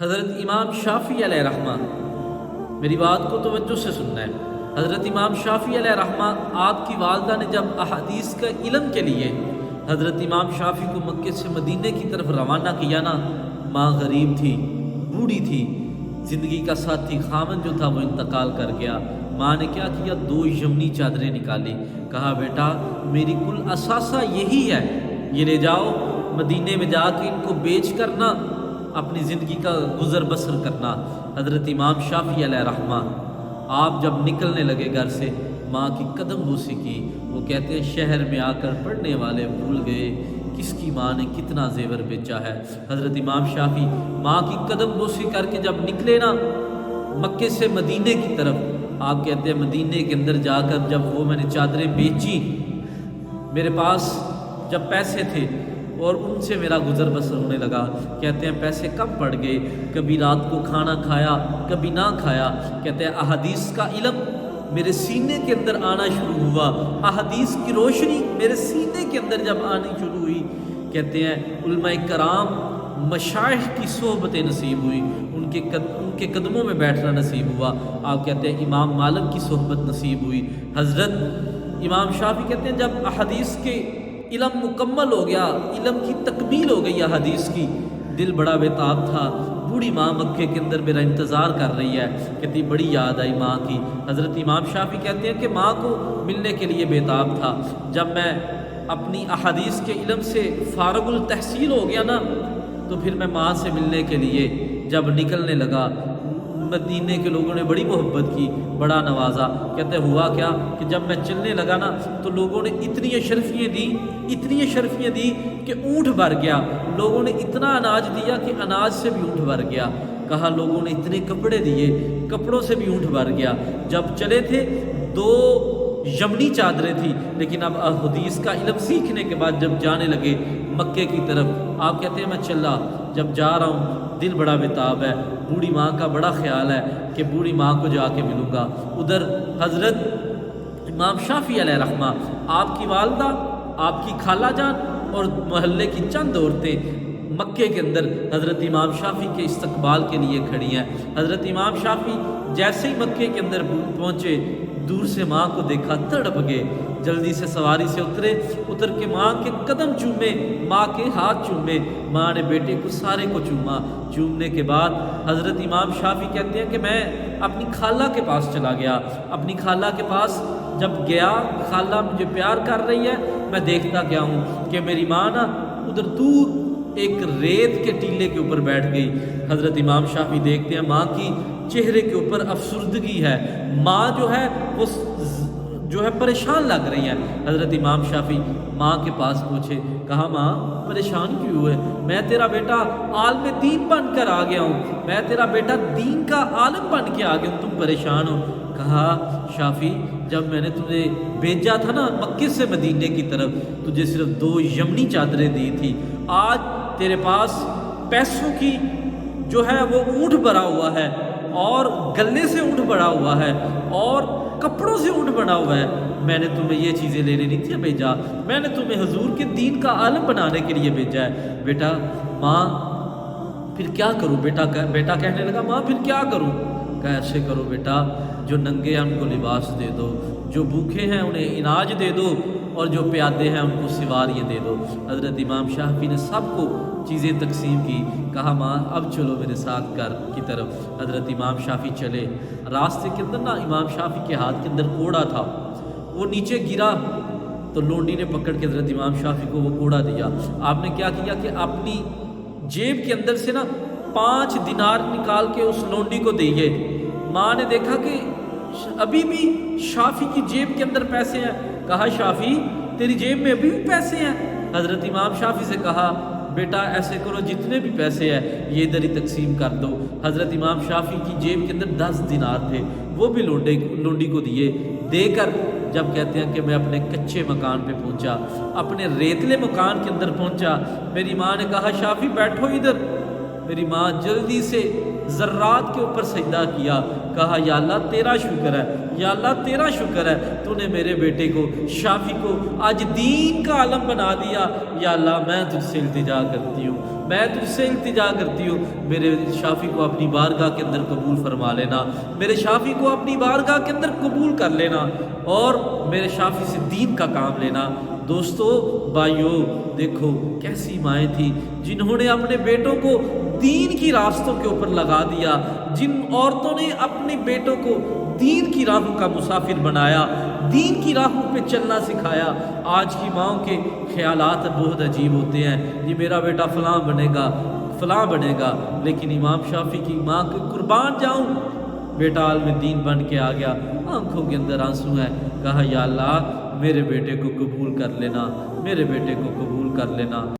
حضرت امام شافعی علیہ رحمہ، میری بات کو توجہ سے سننا ہے۔ حضرت امام شافعی علیہ رحمہ، آپ کی والدہ نے جب احادیث کا علم کے لیے حضرت امام شافعی کو مکے سے مدینے کی طرف روانہ کیا نا، ماں غریب تھی، بوڑھی تھی، زندگی کا ساتھی خامن جو تھا وہ انتقال کر گیا۔ ماں نے کیا کیا؟ 2 یمنی چادریں نکالی، کہا بیٹا میری کل اثاثہ یہی ہے، یہ لے جاؤ مدینے میں جا کے ان کو بیچ کرنا، اپنی زندگی کا گزر بسر کرنا۔ حضرت امام شافعی علیہ رحمہ آپ جب نکلنے لگے گھر سے، ماں کی قدم بوسی کی۔ وہ کہتے ہیں شہر میں آ کر پڑھنے والے بھول گئے کس کی ماں نے کتنا زیور بیچا ہے۔ حضرت امام شافعی ماں کی قدم بوسی کر کے جب نکلے نا مکے سے مدینے کی طرف، آپ کہتے ہیں مدینے کے اندر جا کر جب وہ میں نے چادریں بیچی، میرے پاس جب پیسے تھے اور ان سے میرا گزر بسر ہونے لگا، کہتے ہیں پیسے کم پڑ گئے، کبھی رات کو کھانا کھایا کبھی نہ کھایا۔ کہتے ہیں احادیث کا علم میرے سینے کے اندر آنا شروع ہوا، احادیث کی روشنی میرے سینے کے اندر جب آنی شروع ہوئی، کہتے ہیں علماء کرام مشائخ کی صحبتیں نصیب ہوئی، ان کے قدموں میں بیٹھنا نصیب ہوا۔ آپ کہتے ہیں امام مالک کی صحبت نصیب ہوئی۔ حضرت امام شافعی کہتے ہیں جب احادیث کے علم مکمل ہو گیا، علم کی تکمیل ہو گئی حدیث کی، دل بڑا بےتاب تھا۔ بوڑھی ماں مکے کے اندر میرا انتظار کر رہی ہے، کہتی بڑی یاد آئی ماں کی۔ حضرت امام شافعی کہتے ہیں کہ ماں کو ملنے کے لیے بےتاب تھا۔ جب میں اپنی احادیث کے علم سے فارغ التحصیل ہو گیا نا، تو پھر میں ماں سے ملنے کے لیے جب نکلنے لگا، مدینے کے لوگوں نے بڑی محبت کی، بڑا نوازا۔ کہتے ہوا کیا کہ جب میں چلنے لگا نا تو لوگوں نے اتنی اشرفیاں دی کہ اونٹ بھر گیا۔ لوگوں نے اتنا اناج دیا کہ اناج سے بھی اونٹ بھر گیا۔ کہا لوگوں نے اتنے کپڑے دیے، کپڑوں سے بھی اونٹ بھر گیا۔ جب چلے تھے 2 یمنی چادریں تھی، لیکن اب حدیث کا علم سیکھنے کے بعد جب جانے لگے مکے کی طرف، آپ کہتے ہیں میں چلا، جب جا رہا ہوں دل بڑا بےتاب ہے، بوڑھی ماں کا بڑا خیال ہے کہ بوڑھی ماں کو جا کے ملوں گا۔ ادھر حضرت امام شافعی علیہ رحمہ، آپ کی والدہ، آپ کی خالہ جان اور محلے کی چند عورتیں مکے کے اندر حضرت امام شافعی کے استقبال کے لیے کھڑی ہیں۔ حضرت امام شافعی جیسے ہی مکے کے اندر پہنچے، دور سے ماں کو دیکھا، تڑپ گئے، جلدی سے سواری سے اتر کے ماں کے قدم چومے، ماں کے ہاتھ چومے۔ ماں نے بیٹے کو سارے کو چوما۔ چومنے کے بعد حضرت امام شافعی کہتے ہیں کہ میں اپنی خالہ کے پاس چلا گیا۔ اپنی خالہ کے پاس جب گیا، خالہ مجھے پیار کر رہی ہے، میں دیکھتا کیا ہوں کہ میری ماں نا ادھر دور ایک ریت کے ٹیلے کے اوپر بیٹھ گئی۔ حضرت امام شافعی دیکھتے ہیں ماں کی چہرے کے اوپر افسردگی ہے، ماں جو ہے وہ پریشان لگ رہی ہے۔ حضرت امام شافعی ماں کے پاس پہنچے، کہا ماں پریشان کیوں ہوئے؟ میں تیرا بیٹا عالم دین بن کر آ گیا ہوں، میں تیرا بیٹا دین کا عالم بن کے آ گیا ہوں، تم پریشان ہو؟ کہا شافعی جب میں نے تجھے بھیجا تھا نا مکے سے مدینے کی طرف، تجھے صرف 2 یمنی چادریں دی تھی، آج تیرے پاس پیسوں کی جو ہے وہ اونٹ بھرا ہوا ہے، اور گلے سے اونٹ بھرا ہوا ہے، اور کپڑوں سے اونٹ بنا ہوا ہے۔ میں نے تمہیں یہ چیزیں لینے نہیں تھی بھیجا، میں نے تمہیں حضور کے دین کا عالم بنانے کے لیے بھیجا ہے۔ بیٹا ماں پھر کیا کروں؟ بیٹا کہنے لگا ماں پھر کیا کروں؟ کہا ایسے کرو بیٹا، جو ننگے ہیں ان کو لباس دے دو، جو بھوکے ہیں انہیں اناج دے دو، اور جو پیادے ہیں ان کو سواریاں دے دو۔ حضرت امام شافعی نے سب کو چیزیں تقسیم کی۔ کہا ماں اب چلو میرے ساتھ گھر کی طرف۔ حضرت امام شافعی چلے، راستے کے اندر نا امام شافعی کے ہاتھ کے اندر کوڑا تھا، وہ نیچے گرا تو لونڈی نے پکڑ کے حضرت امام شافعی کو وہ کوڑا دیا۔ آپ نے کیا کیا کہ اپنی جیب کے اندر سے نا 5 دینار نکال کے اس لونڈی کو دیے۔ ماں نے دیکھا کہ ابھی بھی شافعی کی جیب کے اندر پیسے ہیں۔ کہا شافعی تیری جیب میں ابھی بھی پیسے ہیں؟ حضرت امام شافعی سے کہا بیٹا ایسے کرو جتنے بھی پیسے ہیں یہ ادھر ہی تقسیم کر دو۔ حضرت امام شافعی کی جیب کے اندر 10 دینار تھے، وہ بھی لونڈی کو دیے۔ دے کر جب کہتے ہیں کہ میں اپنے کچے مکان پہ پہنچا، اپنے ریتلے مکان کے اندر پہنچا، میری ماں نے کہا شافعی بیٹھو ادھر۔ میری ماں جلدی سے ذرات کے اوپر سجدہ کیا، کہا یا اللہ تیرا شکر ہے، یا اللہ تیرا شکر ہے، تو نے میرے بیٹے کو شافی کو آج دین کا عالم بنا دیا، یا اللہ میں تجھ سے التجا کرتی ہوں، میں تجھ سے التجا کرتی ہوں، میرے شافی کو اپنی بارگاہ کے اندر قبول فرما لینا، میرے شافی کو اپنی بارگاہ کے اندر قبول کر لینا اور میرے شافی سے دین کا کام لینا۔ دوستو بھائیو، دیکھو کیسی مائیں تھیں جنہوں نے اپنے بیٹوں کو دین کی راستوں کے اوپر لگا دیا، جن عورتوں نے اپنے بیٹوں کو دین کی راہوں کا مسافر بنایا، دین کی راہوں پہ چلنا سکھایا۔ آج کی ماؤں کے خیالات بہت عجیب ہوتے ہیں، یہ میرا بیٹا فلاں بنے گا، فلاں بنے گا، لیکن امام شافی کی ماں کے قربان جاؤں، بیٹا عالم دین بن کے آ گیا، آنکھوں کے اندر آنسو ہے، کہا یا اللہ میرے بیٹے کو قبول کر لینا، میرے بیٹے کو قبول کر لینا۔